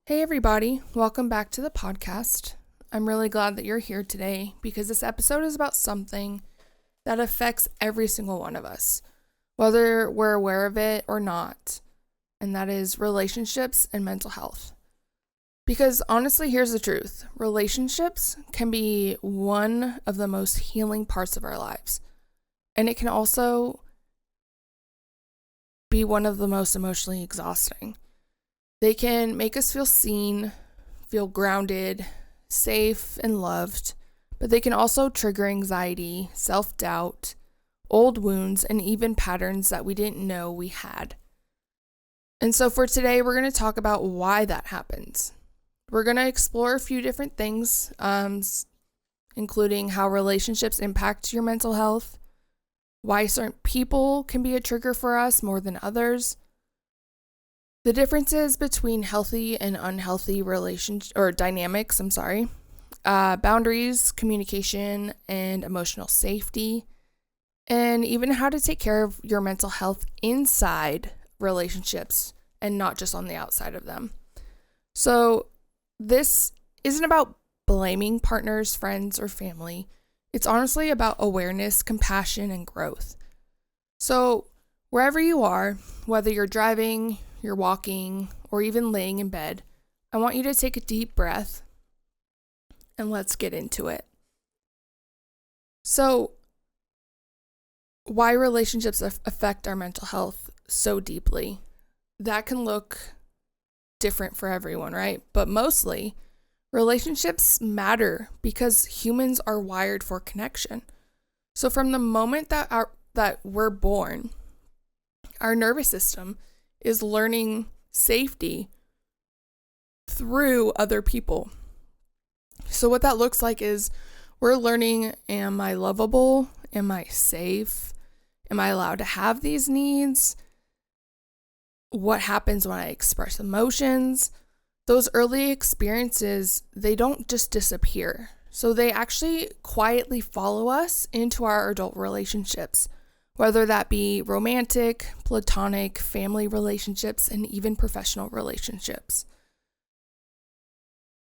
Hey, everybody. Welcome back to the podcast. I'm really glad that you're here today because this episode is about something that affects every single one of us, whether we're aware of it or not, and that is relationships and mental health. Because honestly, here's the truth. Relationships can be one of the most healing parts of our lives, and it can also be one of the most emotionally exhausting. They can make us feel seen, feel grounded, safe, and loved, but they can also trigger anxiety, self-doubt, old wounds, and even patterns that we didn't know we had. And so for today, we're going to talk about why that happens. We're going to explore a few different things, including how relationships impact your mental health, why certain people can be a trigger for us more than others, the differences between healthy and unhealthy dynamics, boundaries, communication, and emotional safety, and even how to take care of your mental health inside relationships and not just on the outside of them. So this isn't about blaming partners, friends, or family. It's honestly about awareness, compassion, and growth. So wherever you are, whether you're driving, you're walking, or even laying in bed, I want you to take a deep breath and let's get into it. So, why relationships affect our mental health so deeply? That can look different for everyone, right? But mostly, relationships matter because humans are wired for connection. So from the moment that we're born, our nervous system is learning safety through other people. So what that looks like is we're learning, am I lovable? Am I safe? Am I allowed to have these needs? What happens when I express emotions? Those early experiences, they don't just disappear. So they actually quietly follow us into our adult relationships, whether that be romantic, platonic, family relationships, and even professional relationships.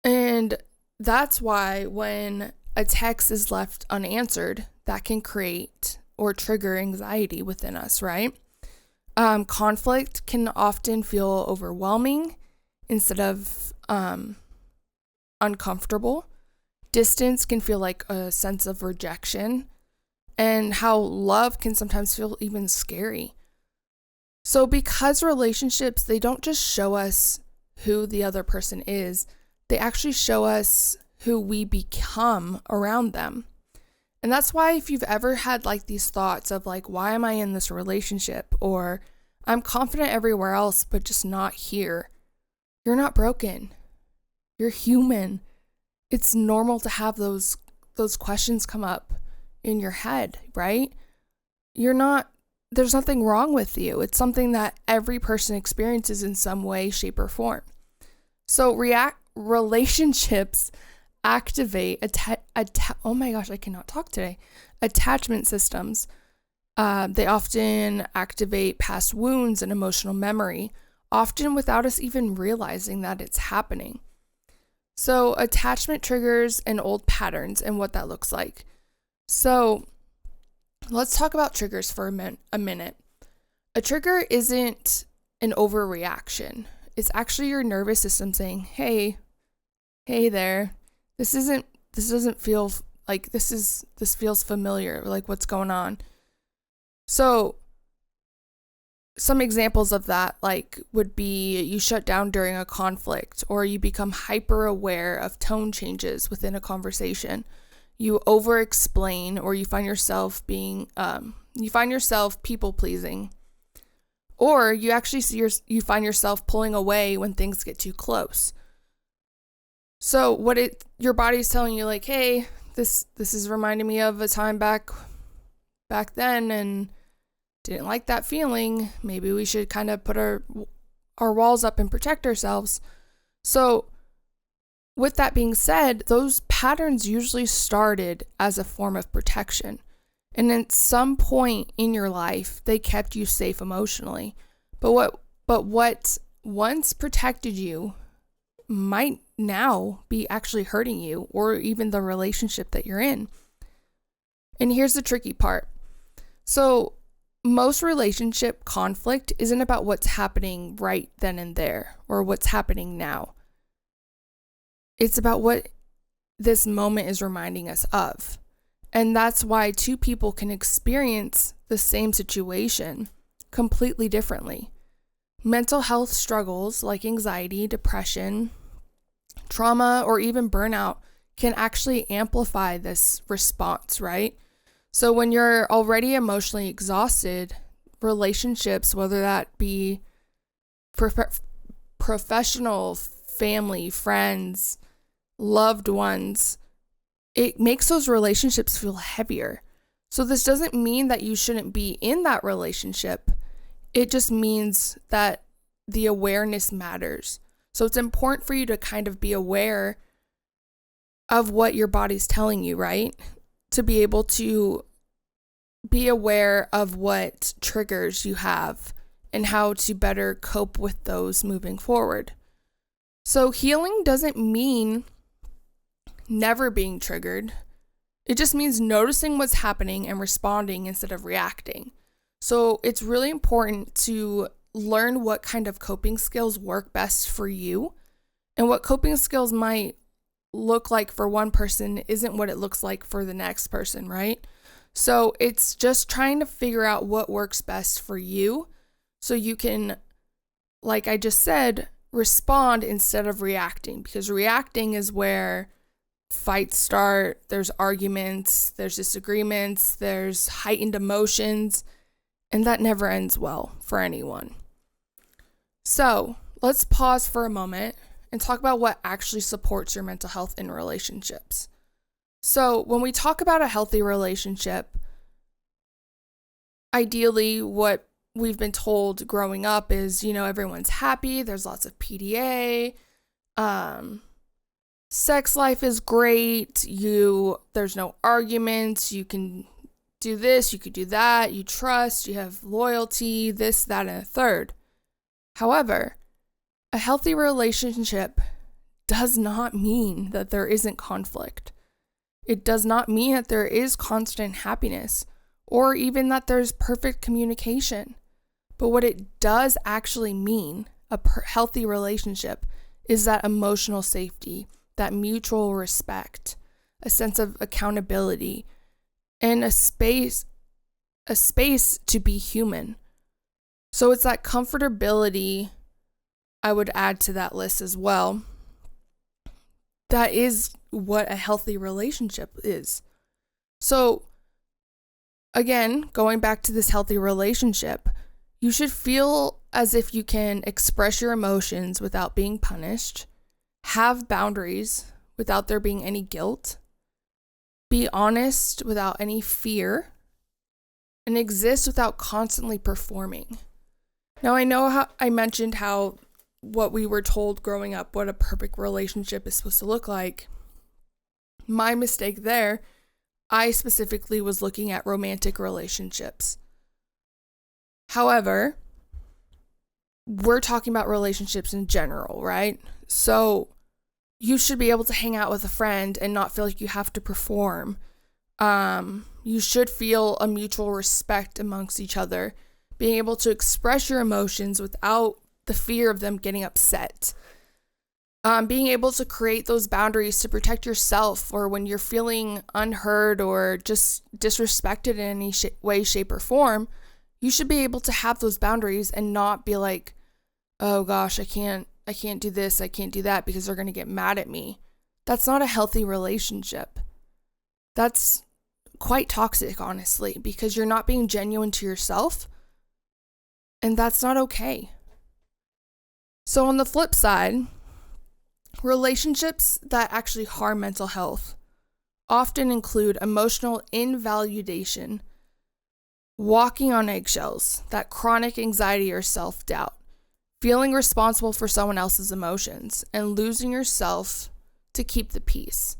And that's why when a text is left unanswered, that can create or trigger anxiety within us, right? Conflict can often feel overwhelming instead of uncomfortable. Distance can feel like a sense of rejection, and how love can sometimes feel even scary. So because relationships, they don't just show us who the other person is, they actually show us who we become around them. And that's why if you've ever had like these thoughts of like, why am I in this relationship? Or I'm confident everywhere else, but just not here. You're not broken. You're human. It's normal to have those questions come up in your head, right? There's nothing wrong with you. It's something that every person experiences in some way, shape, or form. So relationships activate oh my gosh, I cannot talk today. Attachment systems. They often activate past wounds and emotional memory, often without us even realizing that it's happening. So attachment triggers and old patterns and what that looks like. So let's talk about triggers for a minute. A trigger isn't an overreaction. It's actually your nervous system saying, hey there, this doesn't feel like this feels familiar, like what's going on. So some examples of that would be you shut down during a conflict, or you become hyper aware of tone changes within a conversation. You over explain, or you find yourself people pleasing, or you actually you find yourself pulling away when things get too close. So your body's telling you like, hey, this is reminding me of a time back then, and didn't like that feeling. Maybe we should kind of put our walls up and protect ourselves. So with that being said, those patterns usually started as a form of protection. And at some point in your life, they kept you safe emotionally. But what once protected you might now be actually hurting you or even the relationship that you're in. And here's the tricky part. So most relationship conflict isn't about what's happening right then and there or what's happening now. It's about what this moment is reminding us of. And that's why two people can experience the same situation completely differently. Mental health struggles like anxiety, depression, trauma, or even burnout can actually amplify this response, right? So when you're already emotionally exhausted, relationships, whether that be professional, family, friends, loved ones, it makes those relationships feel heavier. So this doesn't mean that you shouldn't be in that relationship. It just means that the awareness matters. So it's important for you to kind of be aware of what your body's telling you, right? To be able to be aware of what triggers you have and how to better cope with those moving forward. So healing doesn't mean never being triggered. It just means noticing what's happening and responding instead of reacting. So it's really important to learn what kind of coping skills work best for you, and what coping skills might look like for one person isn't what it looks like for the next person, right? So it's just trying to figure out what works best for you so you can, like I just said, respond instead of reacting, because reacting is where fights start, there's arguments, there's disagreements, there's heightened emotions, and that never ends well for anyone. So let's pause for a moment and talk about what actually supports your mental health in relationships. So when we talk about a healthy relationship, ideally what we've been told growing up is, everyone's happy, there's lots of PDA, sex life is great, there's no arguments, you can do this, you could do that, you trust, you have loyalty, this, that, and a third. However, a healthy relationship does not mean that there isn't conflict. It does not mean that there is constant happiness or even that there's perfect communication. But what it does actually mean, healthy relationship, is that emotional safety, that mutual respect, a sense of accountability, and a space to be human. So it's that comfortability, I would add to that list as well. That is what a healthy relationship is. So again, going back to this healthy relationship, you should feel as if you can express your emotions without being punished, have boundaries without there being any guilt, be honest without any fear, and exist without constantly performing. Now, I know how I mentioned how what we were told growing up, what a perfect relationship is supposed to look like. My mistake there, I specifically was looking at romantic relationships. However, we're talking about relationships in general, right? So you should be able to hang out with a friend and not feel like you have to perform. You should feel a mutual respect amongst each other, being able to express your emotions without the fear of them getting upset. Being able to create those boundaries to protect yourself, or when you're feeling unheard or just disrespected in any way, shape, or form, you should be able to have those boundaries and not be like, oh gosh, I can't do this, I can't do that because they're going to get mad at me. That's not a healthy relationship. That's quite toxic, honestly, because you're not being genuine to yourself, and that's not okay. So on the flip side, relationships that actually harm mental health often include emotional invalidation, walking on eggshells, that chronic anxiety or self-doubt, feeling responsible for someone else's emotions, and losing yourself to keep the peace.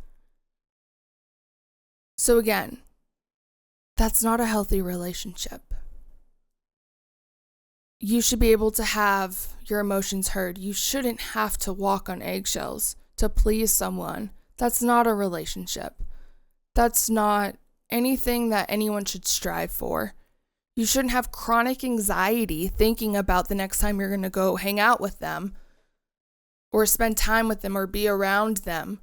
So again, that's not a healthy relationship. you should be able to have your emotions heard. You shouldn't have to walk on eggshells to please someone. That's not a relationship. That's not anything that anyone should strive for. You shouldn't have chronic anxiety thinking about the next time you're going to go hang out with them or spend time with them or be around them.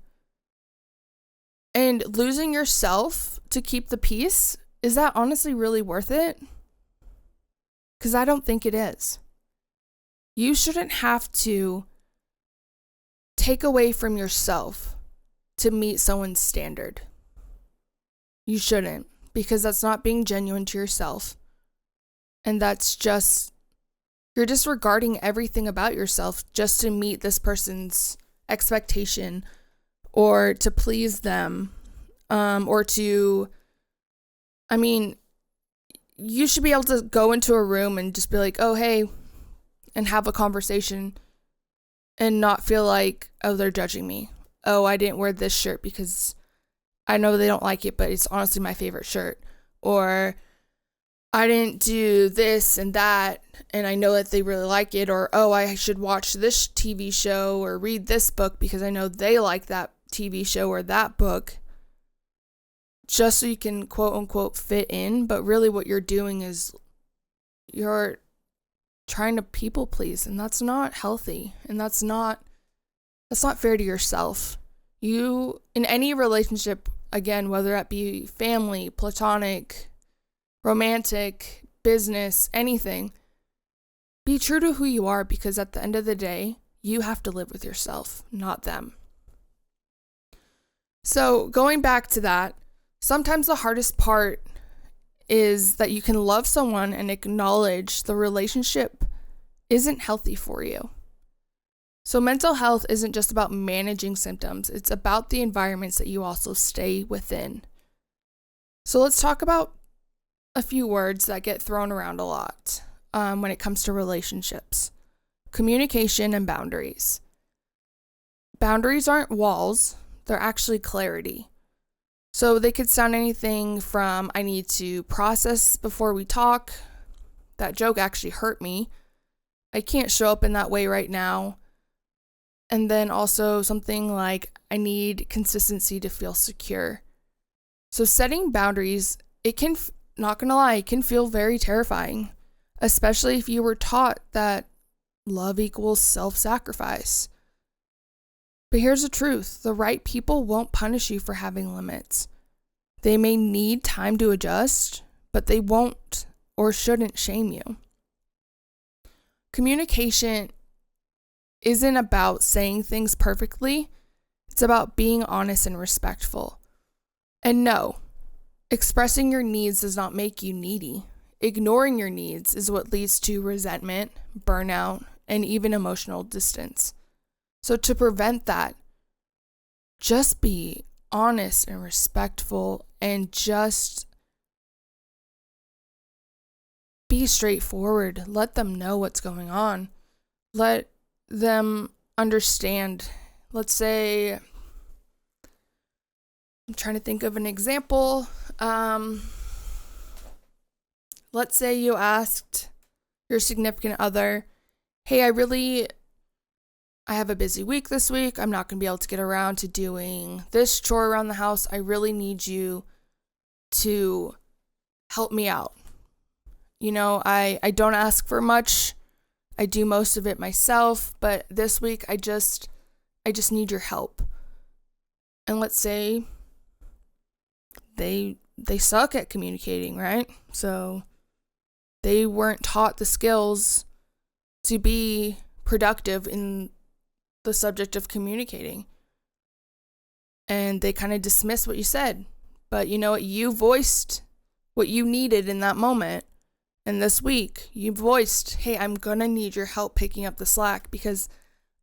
And losing yourself to keep the peace, is that honestly really worth it? Because I don't think it is. You shouldn't have to take away from yourself to meet someone's standard. You shouldn't, because that's not being genuine to yourself. And that's just, you're disregarding everything about yourself just to meet this person's expectation or to please them, or to, you should be able to go into a room and just be like, oh, hey, and have a conversation and not feel like, oh, they're judging me. Oh, I didn't wear this shirt because I know they don't like it, but it's honestly my favorite shirt. Or I didn't do this and that, and I know that they really like it. Or, oh, I should watch this TV show or read this book because I know they like that TV show or that book, just so you can quote unquote fit in. But really what you're doing is you're trying to people please, and that's not healthy, and that's not fair to yourself. You, in any relationship, again, whether that be family, platonic, romantic, business, anything, be true to who you are, because at the end of the day, you have to live with yourself, not them. So going back to that, sometimes the hardest part is that you can love someone and acknowledge the relationship isn't healthy for you. So mental health isn't just about managing symptoms. It's about the environments that you also stay within. So let's talk about a few words that get thrown around a lot when it comes to relationships. Communication and boundaries. Boundaries aren't walls. They're actually clarity. So they could sound anything from, I need to process before we talk. That joke actually hurt me. I can't show up in that way right now. And then also something like, I need consistency to feel secure. So setting boundaries, it can, not gonna lie, it can feel very terrifying, especially if you were taught that love equals self-sacrifice. But here's the truth. The right people won't punish you for having limits. They may need time to adjust, but they won't or shouldn't shame you. Communication isn't about saying things perfectly. It's about being honest and respectful. And no, expressing your needs does not make you needy. Ignoring your needs is what leads to resentment, burnout, and even emotional distance. So to prevent that, just be honest and respectful and just be straightforward. Let them know what's going on. Let them understand. Let's say, I'm trying to think of an example. Let's say you asked your significant other, hey, I have a busy week this week. I'm not going to be able to get around to doing this chore around the house. I really need you to help me out. You know, I don't ask for much. I do most of it myself, but this week I just need your help. And let's say they suck at communicating, right? So they weren't taught the skills to be productive in the subject of communicating. And they kind of dismiss what you said. But you know what? You voiced what you needed in that moment. And this week, you voiced, hey, I'm going to need your help picking up the slack because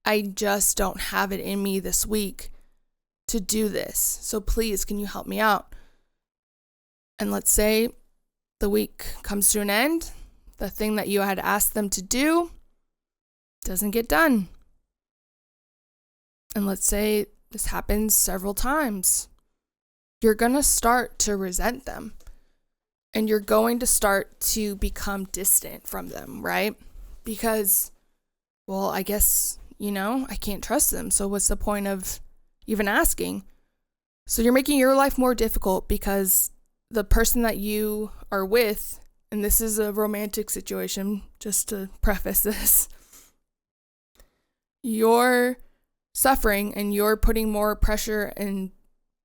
I just don't have it in me this week to do this. So please, can you help me out? And let's say the week comes to an end. The thing that you had asked them to do doesn't get done. And let's say this happens several times. You're going to start to resent them. And you're going to start to become distant from them, right? because, well, I guess, I can't trust them. So what's the point of even asking? So you're making your life more difficult because the person that you are with, and this is a romantic situation, just to preface this, you're suffering and you're putting more pressure and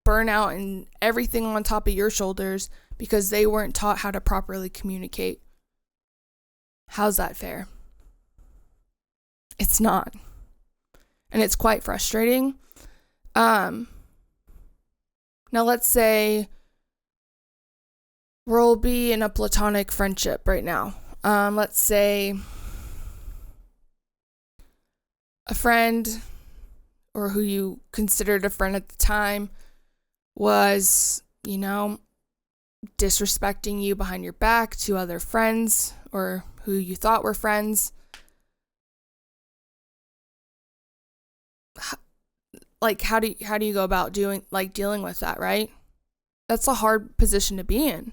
burnout and everything on top of your shoulders because they weren't taught how to properly communicate. How's that fair? It's not. And it's quite frustrating. Now let's say we'll be in a platonic friendship right now. Let's say a friend, or who you considered a friend at the time, was, disrespecting you behind your back to other friends or who you thought were friends. Like, how do you go about dealing with that, right? That's a hard position to be in,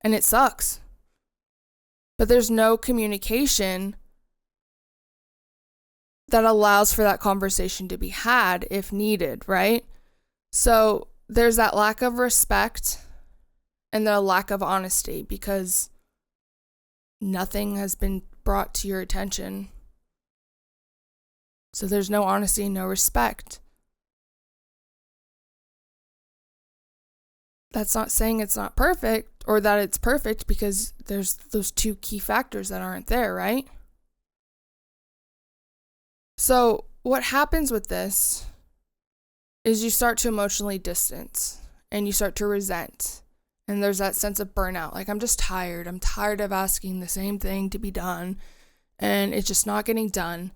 and it sucks. But there's no communication that allows for that conversation to be had if needed, right? So there's that lack of respect and the lack of honesty because nothing has been brought to your attention. So there's no honesty, no respect. That's not saying it's not perfect or that it's perfect, because there's those two key factors that aren't there, right? So what happens with this is you start to emotionally distance and you start to resent. And there's that sense of burnout. Like, I'm just tired. I'm tired of asking the same thing to be done, and it's just not getting done.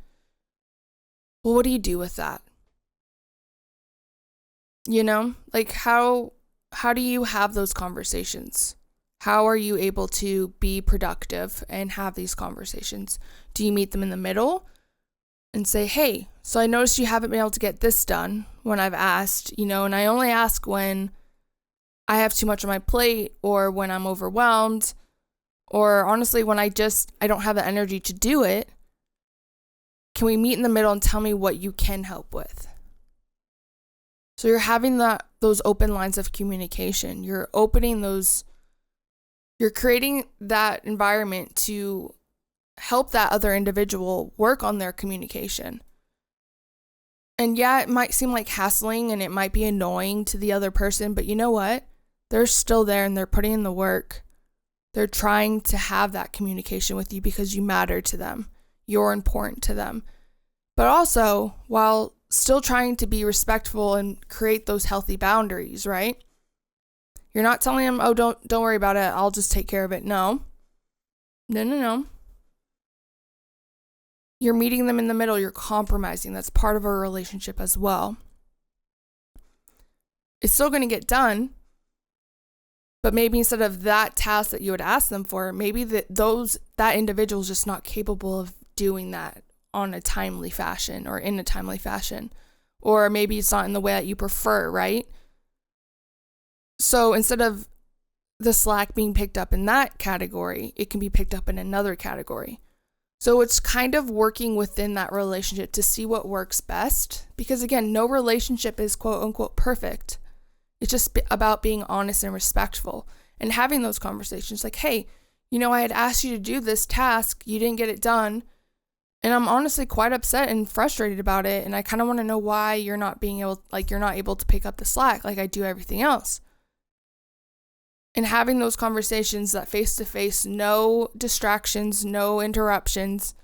Well, what do you do with that? Like, how do you have those conversations? How are you able to be productive and have these conversations? Do you meet them in the middle and say, hey, so I noticed you haven't been able to get this done when I've asked, and I only ask when I have too much on my plate, or when I'm overwhelmed, or honestly, when I don't have the energy to do it. Can we meet in the middle and tell me what you can help with? So you're having those open lines of communication. You're creating that environment to help that other individual work on their communication. And yeah, it might seem like hassling and it might be annoying to the other person, but you know what? They're still there and they're putting in the work. They're trying to have that communication with you because you matter to them. You're important to them. But also, while still trying to be respectful and create those healthy boundaries, right? You're not telling them, oh, don't worry about it, I'll just take care of it. No. You're meeting them in the middle. You're compromising. That's part of a relationship as well. It's still going to get done, but maybe instead of that task that you would ask them for, maybe that individual is just not capable of doing that on a timely fashion or in a timely fashion. Or maybe it's not in the way that you prefer, right? So instead of the slack being picked up in that category, it can be picked up in another category. So it's kind of working within that relationship to see what works best. Because again, no relationship is quote unquote perfect. It's just about being honest and respectful and having those conversations like, hey, I had asked you to do this task. You didn't get it done. And I'm honestly quite upset and frustrated about it. And I kind of want to know why you're not able to pick up the slack like I do everything else. And having those conversations, that face-to-face, no distractions, no interruptions,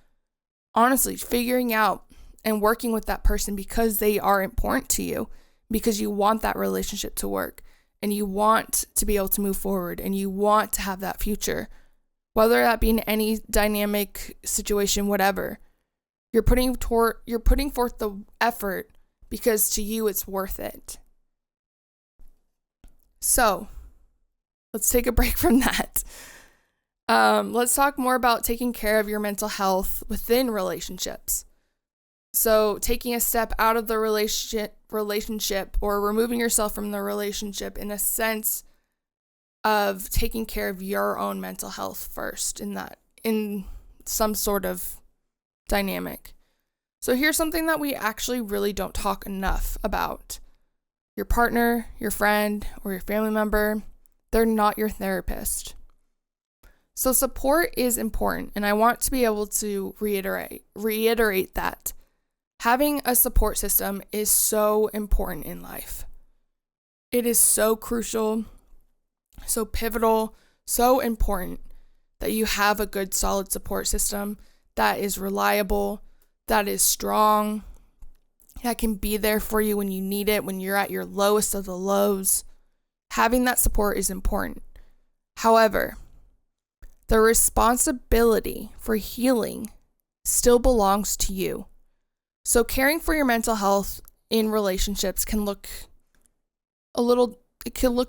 honestly, figuring out and working with that person because they are important to you, because you want that relationship to work and you want to be able to move forward and you want to have that future, whether that be in any dynamic situation, whatever. You're putting forth the effort because to you it's worth it. So let's take a break from that. Let's talk more about taking care of your mental health within relationships. So taking a step out of the relationship or removing yourself from the relationship in a sense of taking care of your own mental health first in some sort of dynamic. So here's something that we actually really don't talk enough about. Your partner, your friend, or your family member, they're not your therapist. So support is important, and I want to be able to reiterate that. Having a support system is so important in life. It is so crucial, so pivotal, so important that you have a good, solid support system that is reliable, that is strong, that can be there for you when you need it, when you're at your lowest of the lows. Having that support is important. However, the responsibility for healing still belongs to you. So caring for your mental health in relationships it can look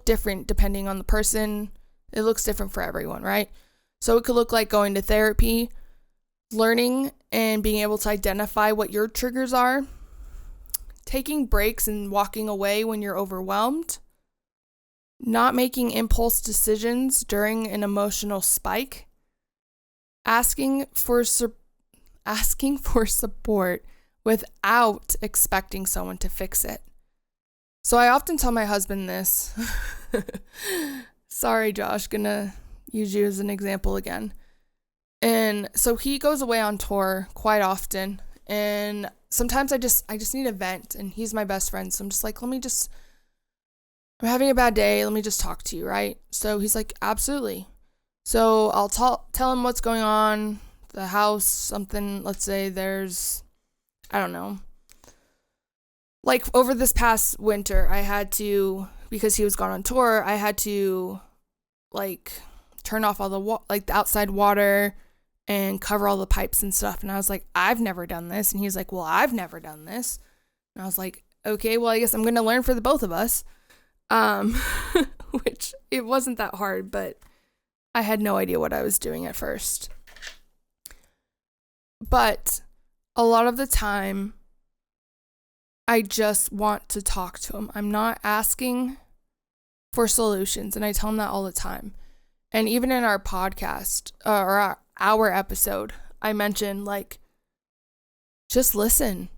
different depending on the person. It looks different for everyone, right? So it could look like going to therapy, learning and being able to identify what your triggers are, taking breaks and walking away when you're overwhelmed, not making impulse decisions during an emotional spike, asking for support without expecting someone to fix it. So I often tell my husband this. Sorry, Josh, gonna use you as an example again. And so he goes away on tour quite often, and sometimes I just need a vent, and he's my best friend, so I'm just like, I'm having a bad day, let me just talk to you, right? So he's like, absolutely. So I'll tell him what's going on, the house, something, let's say there's, I don't know. Like over this past winter, I had to, because he was gone on tour, I had to like turn off all the the outside water and cover all the pipes and stuff. And I was like, I've never done this. And he's like, well, I've never done this. And I was like, okay, well, I guess I'm going to learn for the both of us. Which it wasn't that hard, but I had no idea what I was doing at first. But a lot of the time, I just want to talk to him. I'm not asking for solutions, and I tell him that all the time. And even in our podcast, or our episode, I mentioned, like, just listen.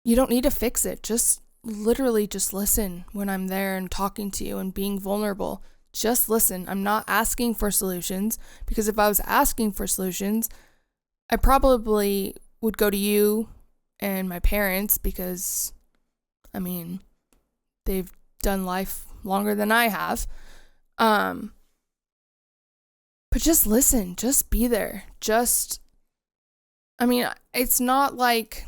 You don't need to fix it. Just literally just listen when I'm there and talking to you and being vulnerable. Just listen. I'm not asking for solutions, because if I was asking for solutions, I probably would go to you and my parents, because, I mean, they've done life longer than I have. But just listen. Just be there. It's not like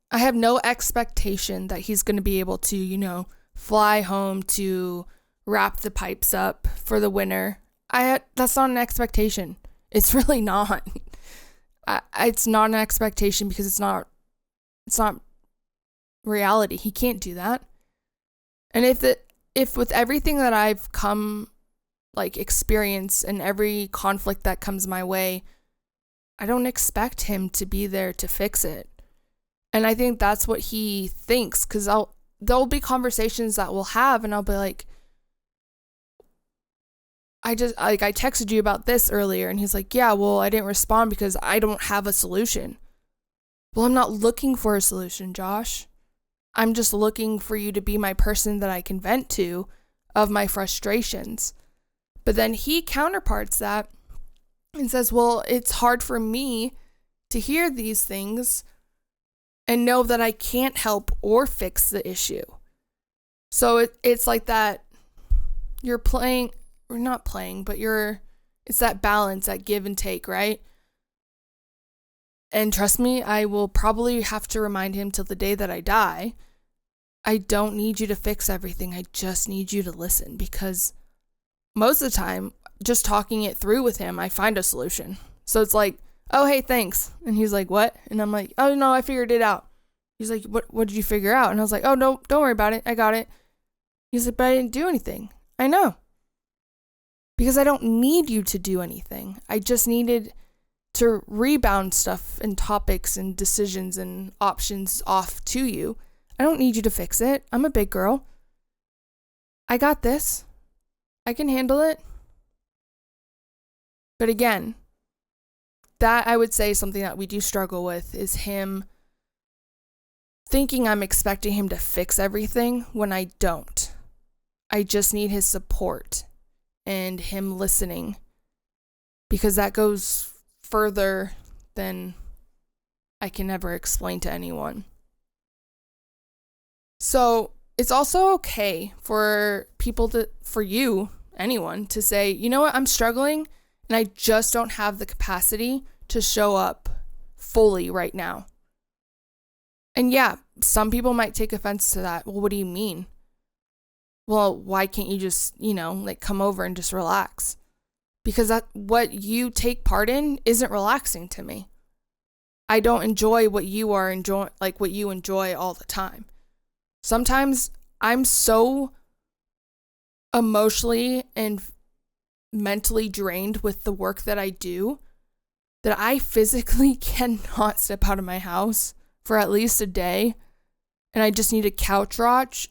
I have no expectation that he's going to be able to, fly home to wrap the pipes up for the winter. That's not an expectation. It's really not. It's not an expectation, because it's not reality. He can't do that. And if with everything that I've come experience and every conflict that comes my way, I don't expect him to be there to fix it. And I think that's what he thinks, because there'll be conversations that we'll have, and I'll be like, I texted you about this earlier, and he's like, yeah, well, I didn't respond because I don't have a solution. Well, I'm not looking for a solution, Josh. I'm just looking for you to be my person that I can vent to of my frustrations. But then he counterparts that and says, well, it's hard for me to hear these things and know that I can't help or fix the issue. So it's like that you're playing, or not playing, but it's that balance, that give and take, right? And trust me, I will probably have to remind him till the day that I die, I don't need you to fix everything. I just need you to listen, because most of the time, just talking it through with him, I find a solution. So it's like, oh, hey, thanks. And he's like, what? And I'm like, oh, no, I figured it out. He's like, what did you figure out? And I was like, oh, no, don't worry about it. I got it. He's like, but I didn't do anything. I know. Because I don't need you to do anything. I just needed to rebound stuff and topics and decisions and options off to you. I don't need you to fix it. I'm a big girl. I got this. I can handle it. But again, that I would say something that we do struggle with is him thinking I'm expecting him to fix everything when I don't. I just need his support and him listening, because that goes further than I can ever explain to anyone. So it's also okay for anyone to say, you know what, I'm struggling and I just don't have the capacity to show up fully right now. And yeah, some people might take offense to that. Well, what do you mean? Well, why can't you just, come over and just relax? Because what you take part in isn't relaxing to me. I don't enjoy what you enjoy all the time. Sometimes I'm so emotionally and mentally drained with the work that I do that I physically cannot step out of my house for at least a day. And I just need a couch rot.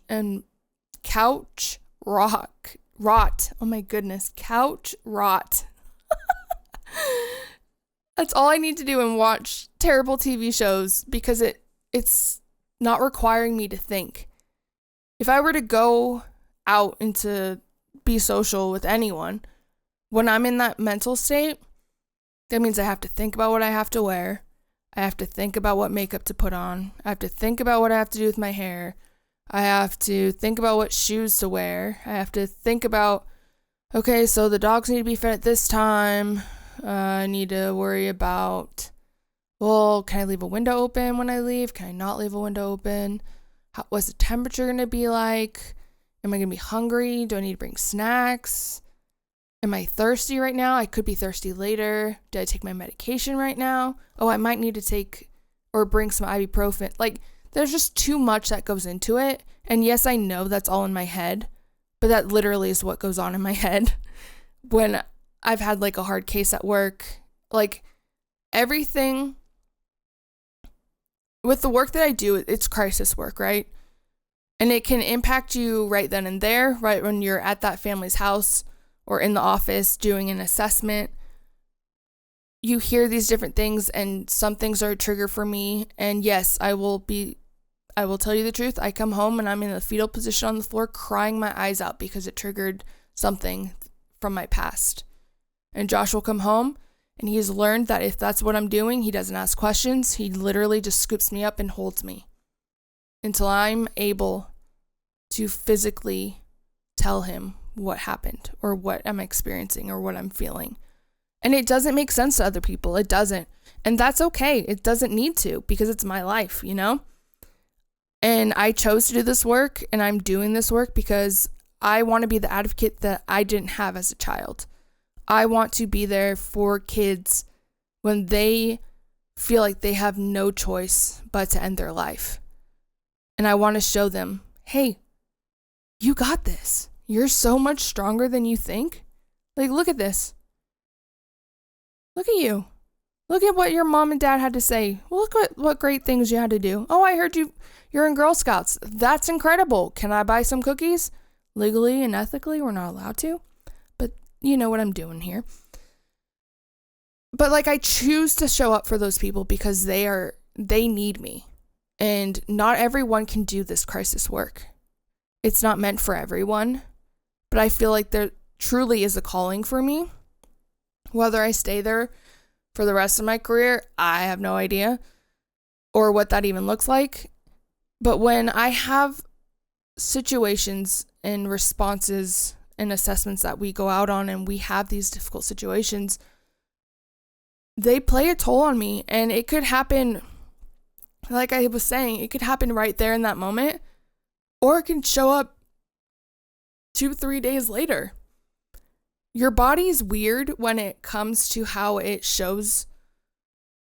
Oh my goodness, couch rot. That's all I need to do and watch terrible TV shows, because it's not requiring me to think. If I were to go out and to be social with anyone, when I'm in that mental state, that means I have to think about what I have to wear. I have to think about what makeup to put on. I have to think about what I have to do with my hair. I have to think about what shoes to wear. I have to think about, okay, so the dogs need to be fed at this time. I need to worry about, well, can I leave a window open when I leave? Can I not leave a window open? What's the temperature going to be like? Am I going to be hungry? Do I need to bring snacks? Am I thirsty right now? I could be thirsty later. Did I take my medication right now? Oh, I might need to take or bring some ibuprofen. Like, there's just too much that goes into it. And yes, I know that's all in my head, but that literally is what goes on in my head when I've had like a hard case at work. Like, everything with the work that I do, it's crisis work, right? And it can impact you right then and there, right when you're at that family's house or in the office doing an assessment. You hear these different things, and some things are a trigger for me. And yes, I will tell you the truth. I come home and I'm in a fetal position on the floor crying my eyes out because it triggered something from my past. And Josh will come home and he's learned that if that's what I'm doing, he doesn't ask questions. He literally just scoops me up and holds me until I'm able to physically tell him what happened or what I'm experiencing or what I'm feeling. And it doesn't make sense to other people. It doesn't. And that's okay. It doesn't need to, because it's my life, And I chose to do this work, and I'm doing this work because I want to be the advocate that I didn't have as a child. I want to be there for kids when they feel like they have no choice but to end their life. And I want to show them, hey, you got this. You're so much stronger than you think. Like, look at this. Look at you. Look at what your mom and dad had to say. Look at what great things you had to do. Oh, I heard you're in Girl Scouts. That's incredible. Can I buy some cookies? Legally and ethically, we're not allowed to. But you know what I'm doing here. But I choose to show up for those people because they need me. And not everyone can do this crisis work. It's not meant for everyone. But I feel like there truly is a calling for me. Whether I stay there for the rest of my career, I have no idea, or what that even looks like. But when I have situations and responses and assessments that we go out on, and we have these difficult situations, they play a toll on me. And it could happen, like I was saying, it could happen right there in that moment, or it can show up 2-3 days later. Your body's weird when it comes to how it shows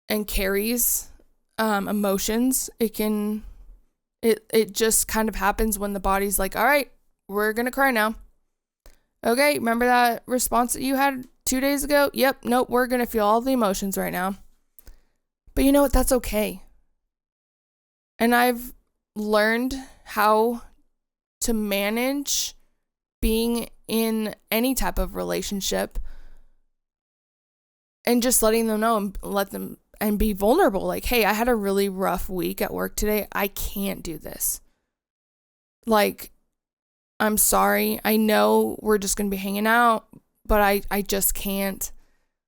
and carries emotions. It just kind of happens when the body's like, all right, we're going to cry now. Okay, remember that response that you had 2 days ago? Yep, nope, we're going to feel all the emotions right now. But you know what? That's okay. And I've learned how to manage being in any type of relationship and just letting them know and let them and be vulnerable. Like, hey, I had a really rough week at work today. I can't do this. Like, I'm sorry. I know we're just going to be hanging out, but I just can't.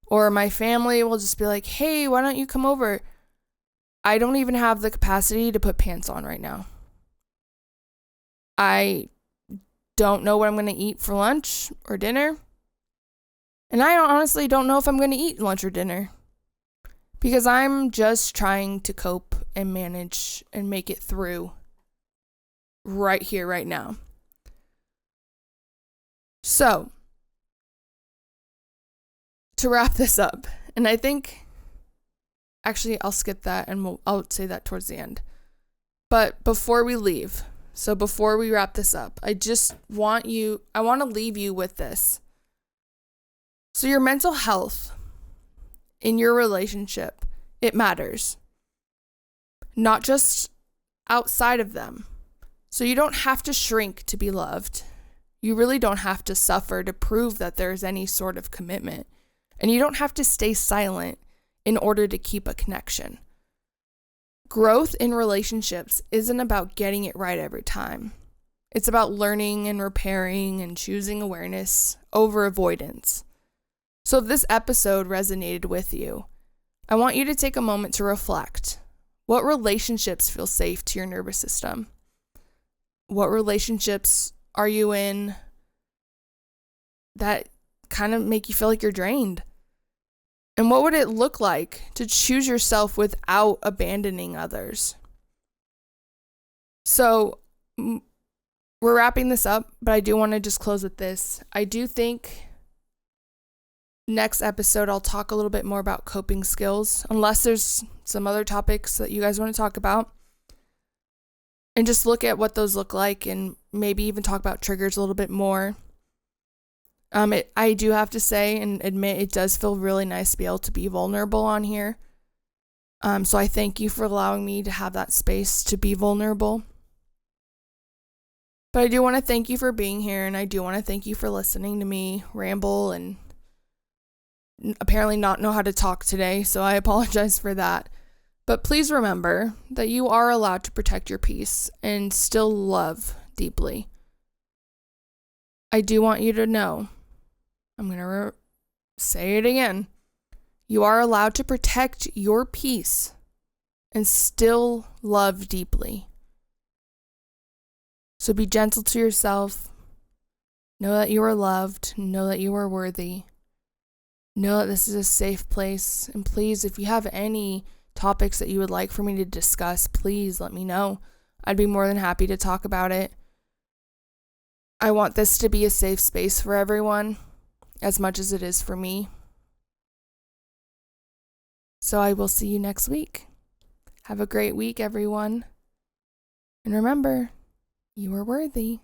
Or my family will just be like, hey, why don't you come over? I don't even have the capacity to put pants on right now. I don't know what I'm going to eat for lunch or dinner. And I honestly don't know if I'm going to eat lunch or dinner. Because I'm just trying to cope and manage and make it through right here, right now. So, to wrap this up, and I think, actually, I'll skip that and I'll say that towards the end. But before we leave, so before we wrap this up, I want to leave you with this. So your mental health in your relationship, it matters. Not just outside of them. So you don't have to shrink to be loved. You really don't have to suffer to prove that there's any sort of commitment. And you don't have to stay silent in order to keep a connection. Growth in relationships isn't about getting it right every time. It's about learning and repairing and choosing awareness over avoidance. So if this episode resonated with you, I want you to take a moment to reflect. What relationships feel safe to your nervous system? What relationships are you in that kind of make you feel like you're drained? And what would it look like to choose yourself without abandoning others? So we're wrapping this up, but I do want to just close with this. I do think next episode I'll talk a little bit more about coping skills, unless there's some other topics that you guys want to talk about. And just look at what those look like and maybe even talk about triggers a little bit more. I do have to say and admit it does feel really nice to be able to be vulnerable on here. So I thank you for allowing me to have that space to be vulnerable. But I do want to thank you for being here, and I do want to thank you for listening to me ramble and apparently not know how to talk today, so I apologize for that. But please remember that you are allowed to protect your peace and still love deeply. I do want you to know, I'm going to say it again, you are allowed to protect your peace and still love deeply. So be gentle to yourself. Know that you are loved. Know that you are worthy. Know that this is a safe place. And please, if you have any topics that you would like for me to discuss, please let me know. I'd be more than happy to talk about it. I want this to be a safe space for everyone, as much as it is for me. So I will see you next week. Have a great week, everyone. And remember, you are worthy.